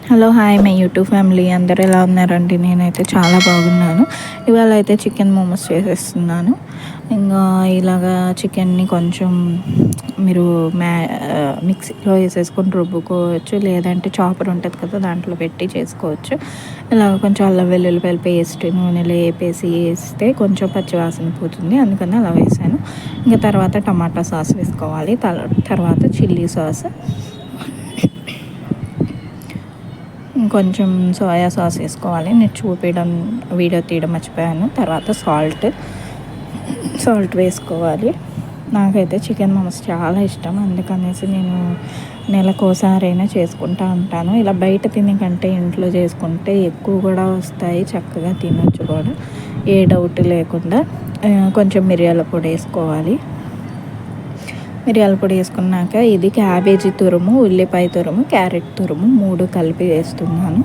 Hello hi my YouTube family అందరూ ఎలా ఉన్నారండి? నేనైతే చాలా బాగున్నాను. ఇవాళ అయితే చికెన్ మోమోస్ చేసేస్తున్నాను. ఇంకా ఇలాగా చికెన్ని కొంచెం మీరు మిక్సీలో వేసేసుకొని రుబ్బుకోవచ్చు, లేదంటే చాపర్ ఉంటుంది కదా దాంట్లో పెట్టి చేసుకోవచ్చు. ఇలా కొంచెం అల్లం వెల్లుల్లిపాయల పేస్ట్ నూనెలో వేస్తే కొంచెం పచ్చివాసన పోతుంది, అందుకని అలా వేసాను. ఇంకా తర్వాత టమాటా సాస్ వేసుకోవాలి, తర్వాత చిల్లీ సాస్, కొంచెం సోయా సాస్ వేసుకోవాలి. నేను వీడియో తీయడం మర్చిపోయాను. తర్వాత సాల్ట్ వేసుకోవాలి. నాకైతే చికెన్ మోమోస్ చాలా ఇష్టం, అందుకనేసి నేను నెలకోసారైనా చేసుకుంటూ ఉంటాను. ఇలా బయట తినే కంటే ఇంట్లో చేసుకుంటే ఎక్కువ కూడా వస్తాయి, చక్కగా తినొచ్చు కూడా, ఏ డౌట్ లేకుండా. కొంచెం మిరియాల పొడి వేసుకోవాలి. మిరియాల పొడి వేసుకున్నాక ఇది క్యాబేజీ తురుము, ఉల్లిపాయ తురుము, క్యారెట్ తురుము 3 కలిపి వేస్తున్నాను.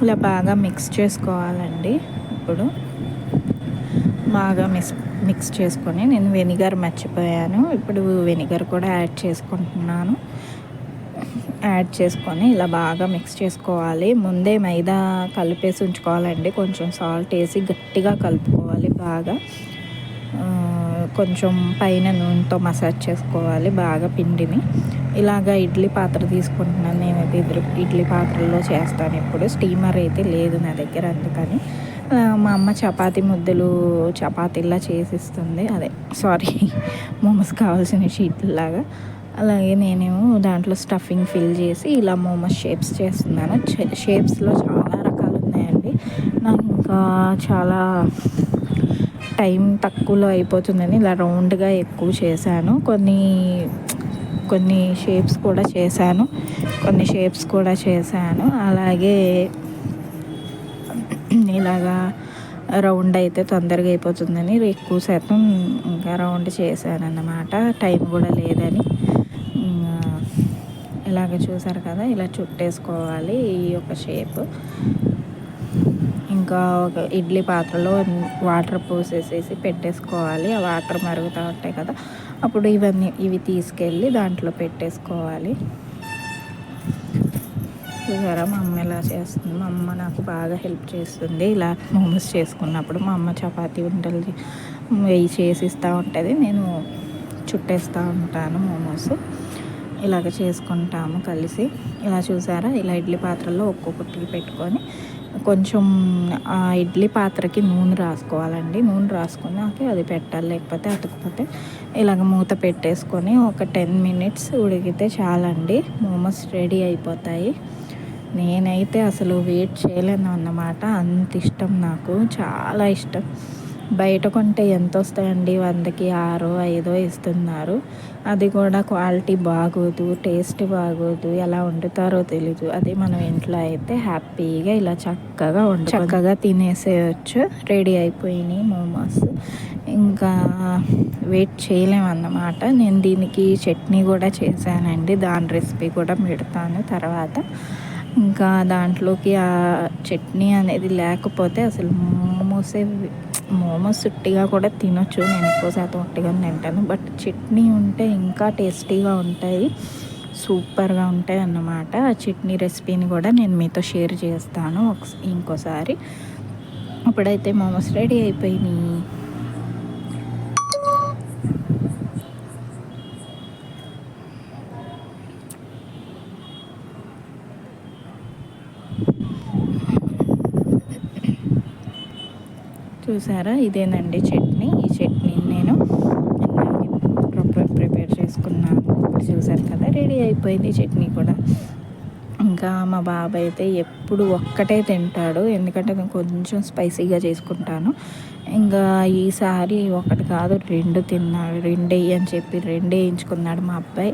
ఇలా బాగా మిక్స్ చేసుకోవాలండి. ఇప్పుడు బాగా మిక్స్ చేసుకొని, నేను వెనిగర్ మర్చిపోయాను, ఇప్పుడు వెనిగర్ కూడా యాడ్ చేసుకొని ఇలా బాగా మిక్స్ చేసుకోవాలి. ముందే మైదా కలిపేసి ఉంచుకోవాలండి. కొంచెం సాల్ట్ వేసి గట్టిగా కలుపుకోవాలి బాగా. కొంచెం పైన నూనెతో మసాజ్ చేసుకోవాలి బాగా పిండిని. ఇలాగ ఇడ్లీ పాత్ర తీసుకుంటున్నాను నేనైతే. ఇడ్లీ పాత్రలో చేస్తాను ఇప్పుడు. స్టీమర్ అయితే లేదు నా దగ్గర, అందుకని. మా అమ్మ చపాతీలా చేసిస్తుంది, మోమోస్ కావాల్సిన షీట్లాగా. అలాగే నేనేమో దాంట్లో స్టఫింగ్ ఫిల్ చేసి ఇలా మోమోస్ షేప్స్ చేస్తున్నాను. షేప్స్లో చాలా రకాలు ఉన్నాయండి. నాకు ఇంకా చాలా టైం తక్కువలో అయిపోతుందని ఇలా రౌండ్గా ఎక్కువ చేశాను. కొన్ని షేప్స్ కూడా చేశాను. అలాగే ఇలాగా రౌండ్ అయితే తొందరగా అయిపోతుందని ఎక్కువ శాతం ఇంకా రౌండ్ చేశాను అన్నమాట, టైం కూడా లేదని. ఇలాగ చూసారు కదా, ఇలా చుట్టేసుకోవాలి ఈ యొక్క షేప్. ఇంకా ఒక ఇడ్లీ పాత్రలో వాటర్ పోసేసేసి పెట్టేసుకోవాలి. ఆ వాటర్ మరుగుతూ ఉంటాయి కదా, అప్పుడు ఇవి తీసుకెళ్ళి దాంట్లో పెట్టేసుకోవాలి. చూసారా మా అమ్మ ఎలా చేస్తుంది? మా అమ్మ నాకు బాగా హెల్ప్ చేస్తుంది ఇలా మోమోస్ చేసుకున్నప్పుడు. మా అమ్మ చపాతీ ఉండలు చేసిస్తూ ఉంటుంది, నేను చుట్టేస్తూ ఉంటాను మోమోస్. ఇలాగ చేసుకుంటాము కలిసి. ఇలా చూసారా, ఇలా ఇడ్లీ పాత్రలో ఒక్కొక్కటి పెట్టుకొని కొంచెం ఆ ఇడ్లీ పాత్రకి నూనె రాసుకోవాలండి. నూనె రాసుకున్నాక అది పెట్టాలి, లేకపోతే అతుకుపోతే. ఇలాగ మూత పెట్టేసుకొని ఒక 10 minutes ఉడికితే చాలండి, మోమోస్ రెడీ అయిపోతాయి. నేనైతే అసలు వెయిట్ చేయలేను అన్నమాట, అంత ఇష్టం నాకు, చాలా ఇష్టం. బయట కొంటే ఎంత వస్తాయండి? 100కి 6, 5 ఇస్తున్నారు. అది కూడా క్వాలిటీ బాగోదు, టేస్ట్ బాగోదు, ఎలా వండుతారో తెలీదు. అదే మనం ఇంట్లో అయితే హ్యాపీగా ఇలా చక్కగా తినేసేయచ్చు. రెడీ అయిపోయినాయి మోమోస్. ఇంకా వెయిట్ చేయలేమన్నమాట. నేను దీనికి చట్నీ కూడా చేశానండి, దాని రెసిపీ కూడా పెడతాను తర్వాత. ఇంకా దాంట్లోకి ఆ చట్నీ అనేది లేకపోతే అసలు మోమోస్ ఉట్టిగా కూడా తినొచ్చు. నేను ఎక్కువ శాతం ఉట్టిగా తింటాను, బట్ చట్నీ ఉంటే ఇంకా టేస్టీగా ఉంటాయి, సూపర్గా ఉంటాయి అన్నమాట. ఆ చట్నీ రెసిపీని కూడా నేను మీతో షేర్ చేస్తాను ఇంకోసారి. ఇప్పుడైతే మోమోస్ రెడీ అయిపోయినాయి. చూసారా, ఇదేనండి చట్నీ. ఈ చట్నీని నేను ప్రిపేర్ చేసుకున్నాను. ఇప్పుడు చూసారు కదా, రెడీ అయిపోయింది చట్నీ కూడా. ఇంకా మా బాబాయ్ అయితే ఎప్పుడు ఒక్కటే తింటాడు, ఎందుకంటే నేను కొంచెం స్పైసీగా చేసుకుంటాను. ఇంకా ఈసారి ఒకటి కాదు 2 తిన్నాడు. 2 అని చెప్పి 2 వేయించుకున్నాడు మా అబ్బాయి.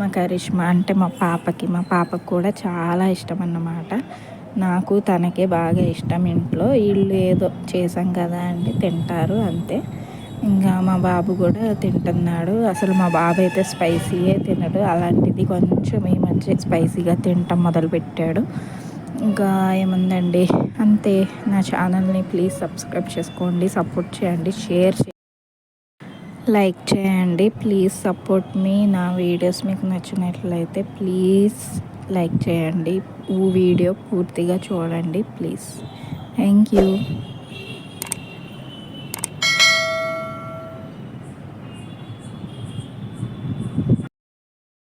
మా కరిష్మా అంటే మా పాపకు కూడా చాలా ఇష్టం అన్నమాట. నాకు తనకే బాగా ఇష్టం. ఇంట్లో వీళ్ళు ఏదో చేసాం కదా అండి తింటారు అంతే. ఇంకా మా బాబు కూడా తింటున్నాడు. అసలు మా బాబు అయితే స్పైసీయే తినడు, అలాంటిది కొంచెం ఈ మధ్య స్పైసీగా తినటం మొదలుపెట్టాడు. ఇంకా ఏముందండి, అంతే. నా ఛానల్ని ప్లీజ్ సబ్స్క్రైబ్ చేసుకోండి, సపోర్ట్ చేయండి, షేర్ చేయండి. లైక్ చేయండి. ప్లీజ్ సపోర్ట్ మీ. నా వీడియోస్ మీకు నచ్చినట్లయితే ప్లీజ్ లైక్ చేయండి. వీడియో పూర్తిగా చూడండి ప్లీజ్. Thank you.